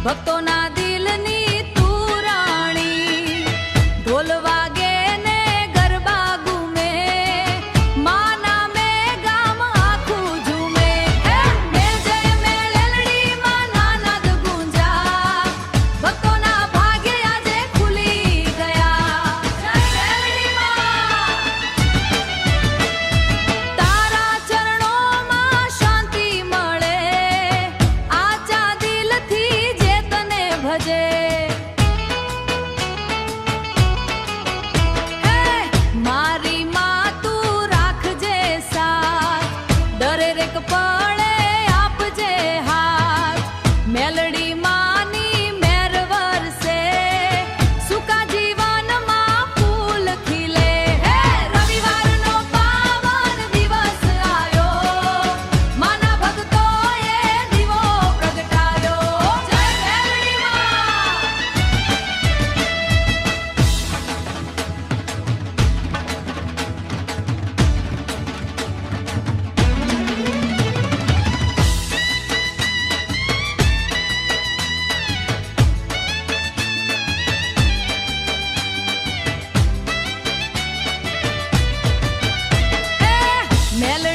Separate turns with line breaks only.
ભક્તોના દિલની તું રાણી, ઢોલ વાગે ને ગરબા ગુમે, માં નામે ગામ આખું ઝૂમે. મેલ જય મેલડી માં નાદ ગુંજા, ભક્તોના ભાગ્ય આજે ખુલી ગયા. જય મેલડી માં, તારા ચરણોમાં શાંતિ મળે, આચા દિલથી જે તને ભજે. મારી માં તું રાખજે સાથ, દરેક પળે આપજે હાથ. મેલડી માની મેર વરસે, સુકા જીવનમાં ફૂલ ખીલે. રવિવારનો પાવન દિવસ આયો, માના ભક્તોએ દીવો પ્રગટાયો. જય મેલડી માં. મેલડી